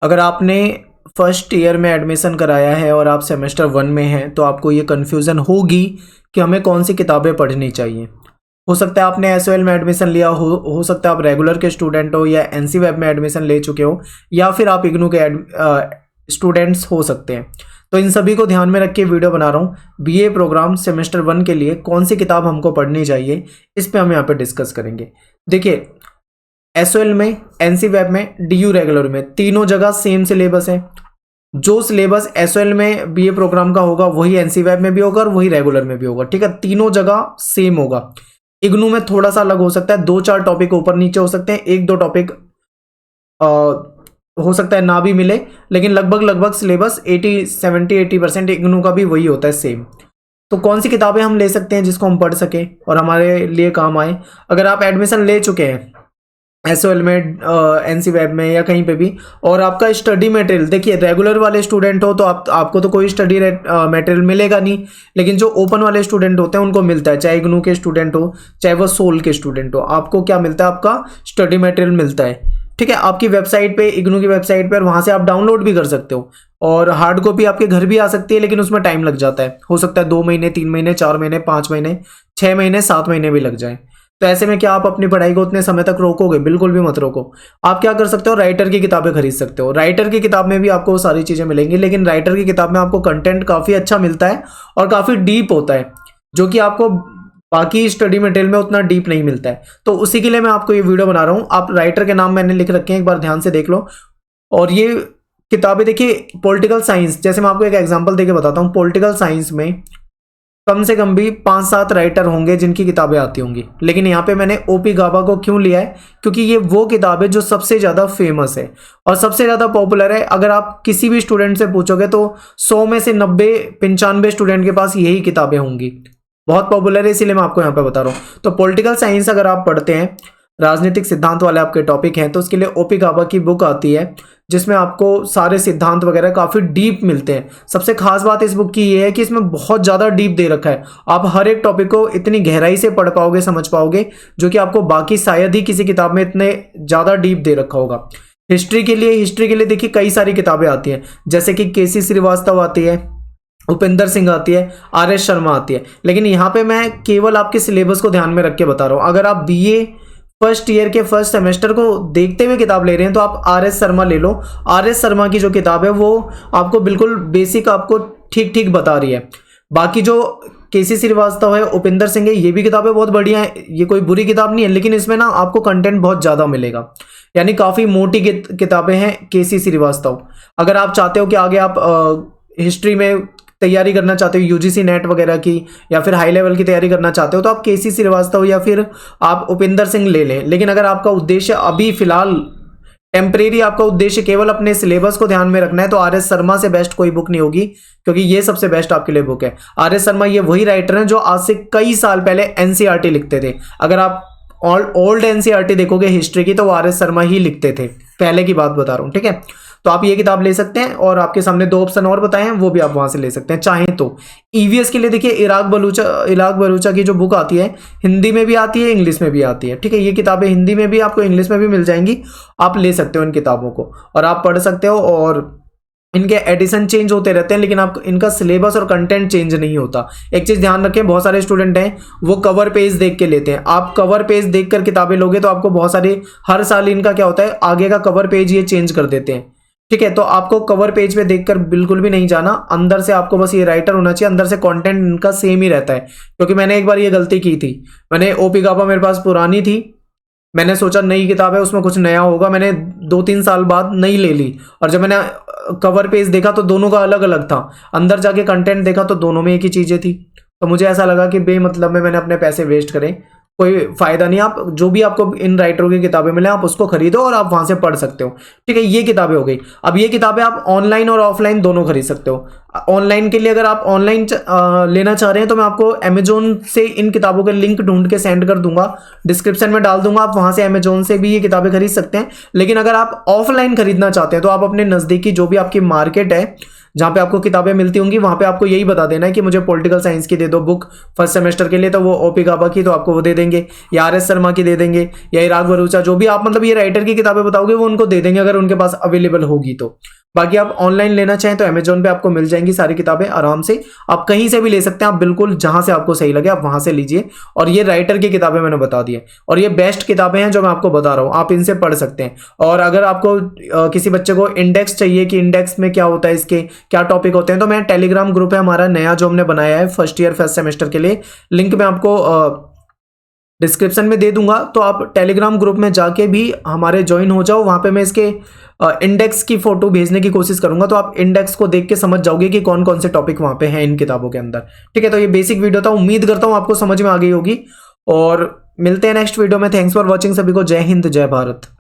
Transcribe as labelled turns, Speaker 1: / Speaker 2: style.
Speaker 1: अगर आपने first year में एडमिशन कराया है और आप सेमेस्टर 1 में हैं तो आपको ये कन्फ्यूज़न होगी कि हमें कौन सी किताबें पढ़नी चाहिए। हो सकता है आपने एसओएल में एडमिशन लिया हो सकता है आप रेगुलर के स्टूडेंट हो या एनसी वेब में एडमिशन ले चुके हो या फिर आप इग्नू के स्टूडेंट्स हो सकते हैं। तो इन सभी को ध्यान में रख के वीडियो बना रहा हूँ। बीए प्रोग्राम सेमेस्टर 1 के लिए कौन सी किताब हमको पढ़नी चाहिए, इस पे हम यहाँ पे डिस्कस करेंगे। देखिए, एसओएल में, एनसी वेब में, डीयू रेगुलर में, तीनों जगह सेम सिलेबस है। जो सिलेबस एसओएल में बीए प्रोग्राम का होगा वही एनसी वेब में भी होगा और वही रेगुलर में भी होगा। ठीक है, तीनों जगह सेम होगा। इग्नू में थोड़ा सा अलग हो सकता है, 2-4 टॉपिक ऊपर नीचे हो सकते हैं, 1-2 टॉपिक हो सकता है ना भी मिले, लेकिन लगभग सिलेबस 80% इग्नू का भी वही होता है, सेम। तो कौन सी किताबें हम ले सकते हैं जिसको हम पढ़ सकें और हमारे लिए काम आए। अगर आप एडमिशन ले चुके हैं एसओएल में, एनसी वेब में या कहीं पे भी, और आपका स्टडी मटेरियल, देखिए रेगुलर वाले स्टूडेंट हो तो आपको तो कोई स्टडी मटेरियल मिलेगा नहीं, लेकिन जो ओपन वाले स्टूडेंट होते हैं उनको मिलता है। चाहे इग्नू के स्टूडेंट हो चाहे वो सोल के स्टूडेंट हो, आपको क्या मिलता है, आपका स्टडी मटेरियल मिलता है। ठीक है, आपकी वेबसाइट पे, इग्नू की वेबसाइट पर, वहां से आप डाउनलोड भी कर सकते हो और हार्ड कॉपी आपके घर भी आ सकती है, लेकिन उसमें टाइम लग जाता है। हो सकता है 2 महीने, 3 महीने, 4 महीने, 5 महीने, 6 महीने, 7 महीने भी लग जाए। तो ऐसे में क्या आप अपनी पढ़ाई को उतने समय तक रोकोगे? बिल्कुल भी मत रोको। आप क्या कर सकते हो, राइटर की किताबें खरीद सकते हो। राइटर की किताब में भी आपको सारी चीज़ें मिलेंगी, लेकिन राइटर की किताब में आपको कंटेंट काफ़ी अच्छा मिलता है और काफ़ी डीप होता है, जो कि आपको बाकी स्टडी मटेरियल में उतना डीप नहीं मिलता है। तो उसी के लिए मैं आपको ये वीडियो बना रहा हूँ। आप राइटर के नाम मैंने लिख रखे हैं, एक बार ध्यान से देख लो। और ये किताबें देखिए, पॉलिटिकल साइंस, जैसे मैं आपको एक एग्जाम्पल देके बताता हूँ। पॉलिटिकल साइंस में कम से कम भी 5-7 राइटर होंगे जिनकी किताबें आती होंगी, लेकिन यहाँ पे मैंने ओपी गाबा को क्यों लिया है, क्योंकि ये वो किताब है जो सबसे ज़्यादा फेमस है और सबसे ज़्यादा पॉपुलर है। अगर आप किसी भी स्टूडेंट से पूछोगे तो 100 में से 90-95 स्टूडेंट के पास यही किताबें होंगी। बहुत पॉपुलर है, इसीलिए मैं आपको यहाँ पे बता रहा हूँ। तो पॉलिटिकल साइंस अगर आप पढ़ते हैं, राजनीतिक सिद्धांत वाले आपके टॉपिक हैं, तो उसके लिए ओपी गाबा की बुक आती है जिसमें आपको सारे सिद्धांत वगैरह काफ़ी डीप मिलते हैं। सबसे खास बात इस बुक की ये है कि इसमें बहुत ज़्यादा डीप दे रखा है। आप हर एक टॉपिक को इतनी गहराई से पढ़ पाओगे, समझ पाओगे, जो कि आपको बाकी शायद ही किसी किताब में इतने ज़्यादा डीप दे रखा होगा। हिस्ट्री के लिए देखिए कई सारी किताबें आती हैं, जैसे कि केसी श्रीवास्तव आती है, उपेंद्र सिंह आती है, आर.एस. शर्मा आती है। लेकिन यहाँ पे मैं केवल आपके सिलेबस को ध्यान में रख के बता रहा हूँ। अगर आप बीए फर्स्ट ईयर के फर्स्ट सेमेस्टर को देखते हुए किताब ले रहे हैं तो आप आर.एस. शर्मा ले लो। आर.एस. शर्मा की जो किताब है वो आपको बिल्कुल बेसिक आपको ठीक ठीक बता रही है। बाकी जो केसी श्रीवास्तव है, उपेंद्र सिंह है, ये भी किताबें बहुत बढ़िया है, ये कोई बुरी किताब नहीं है, लेकिन इसमें ना आपको कंटेंट बहुत ज़्यादा मिलेगा, यानी काफ़ी मोटी किताबें हैं केसी श्रीवास्तव। अगर आप चाहते हो कि आगे आप हिस्ट्री में तैयारी करना चाहते हो, यूजीसी नेट वगैरह की, या फिर हाई लेवल की तैयारी करना चाहते हो, तो आप केसी श्रीवास्तव या फिर आप उपेंद्र सिंह ले लें। लेकिन अगर आपका उद्देश्य अभी फिलहाल टेम्परेरी, आपका उद्देश्य केवल अपने सिलेबस को ध्यान में रखना है, तो आर.एस. शर्मा से बेस्ट कोई बुक नहीं होगी, क्योंकि ये सबसे बेस्ट आपके लिए बुक है। आर.एस. शर्मा ये वही राइटर हैं जो आज से कई साल पहले एनसीईआरटी लिखते थे। अगर आप ओल्ड एनसीईआरटी देखोगे हिस्ट्री की, तो वो आर.एस. शर्मा ही लिखते थे, पहले की बात बता रहा हूँ। ठीक है, तो आप ये किताब ले सकते हैं और आपके सामने 2 ऑप्शन और बताए हैं, वो भी आप वहां से ले सकते हैं चाहें तो। ईवीएस के लिए देखिए, इराक बलूचा की जो बुक आती है, हिंदी में भी आती है, इंग्लिश में भी आती है। ठीक है, ये किताबें हिंदी में भी आपको, इंग्लिश में भी मिल जाएंगी। आप ले सकते हो इन किताबों को और आप पढ़ सकते हो। और इनके एडिशन चेंज होते रहते हैं, लेकिन आप इनका सिलेबस और कंटेंट चेंज नहीं होता। एक चीज़ ध्यान रखें, बहुत सारे स्टूडेंट हैं वो कवर पेज देख के लेते हैं। आप कवर पेज देखकर किताबें लोगे तो आपको बहुत सारी, हर साल इनका क्या होता है, आगे का कवर पेज ये चेंज कर देते हैं। ठीक है, तो आपको कवर पेज पे देखकर बिल्कुल भी नहीं जाना, अंदर से आपको बस ये राइटर होना चाहिए, अंदर से कंटेंट इनका सेम ही रहता है। क्योंकि मैंने एक बार ये गलती की थी, मैंने ओपी गाबा मेरे पास पुरानी थी, मैंने सोचा नई किताब है उसमें कुछ नया होगा, मैंने 2-3 साल बाद नई ले ली, और जब मैंने कवर पेज देखा तो दोनों का अलग अलग था, अंदर जाके कंटेंट देखा तो दोनों में एक ही चीज़ें थी। तो मुझे ऐसा लगा कि बेमतलब में मैंने अपने पैसे वेस्ट करें, कोई फायदा नहीं। आप जो भी आपको इन राइटरों की किताबें मिले आप उसको खरीदो और आप वहां से पढ़ सकते हो। ठीक है, ये किताबें हो गई। अब ये किताबें आप ऑनलाइन और ऑफलाइन दोनों खरीद सकते हो। ऑनलाइन के लिए अगर आप ऑनलाइन लेना चाह रहे हैं तो मैं आपको अमेजोन से इन किताबों के लिंक ढूंढ के सेंड कर दूंगा, डिस्क्रिप्शन में डाल दूंगा, आप वहां से अमेजोन से भी ये किताबें खरीद सकते हैं। लेकिन अगर आप ऑफलाइन खरीदना चाहते हैं तो आप अपने नज़दीकी जो भी आपकी मार्केट है, जहाँ पे आपको किताबें मिलती होंगी वहाँ पे आपको यही बता देना है कि मुझे पॉलिटिकल साइंस की दे दो बुक फर्स्ट सेमेस्टर के लिए, तो वो ओपी गाबा की तो आपको वो दे देंगे, या आर एस शर्मा की दे देंगे, या इराक भरूचा, जो भी आप मतलब ये राइटर की किताबें बताओगे वो उनको दे देंगे अगर उनके पास अवेलेबल होगी तो। बाकी आप ऑनलाइन लेना चाहें तो अमेजोन पे आपको मिल जाएंगी सारी किताबें आराम से, आप कहीं से भी ले सकते हैं, आप बिल्कुल जहां से आपको सही लगे आप वहां से लीजिए। और ये राइटर की किताबें मैंने बता दी है, और ये बेस्ट किताबें हैं जो मैं आपको बता रहा हूँ, आप इनसे पढ़ सकते हैं। और अगर आपको किसी बच्चे को इंडेक्स चाहिए कि इंडेक्स में क्या होता है, इसके क्या टॉपिक होते हैं, तो मैं टेलीग्राम ग्रुप है हमारा नया जो हमने बनाया है फर्स्ट ईयर फर्स्ट सेमेस्टर के लिए, लिंक मैं आपको डिस्क्रिप्शन में दे दूंगा, तो आप टेलीग्राम ग्रुप में जाके भी हमारे ज्वाइन हो जाओ। वहां पे मैं इसके इंडेक्स की फोटो भेजने की कोशिश करूंगा, तो आप इंडेक्स को देख के समझ जाओगे कि कौन कौन से टॉपिक वहां पे हैं इन किताबों के अंदर। ठीक है, तो ये बेसिक वीडियो था, उम्मीद करता हूं आपको समझ में आ गई होगी, और मिलते हैं नेक्स्ट वीडियो में। थैंक्स फॉर वॉचिंग, सभी को जय हिंद जय भारत।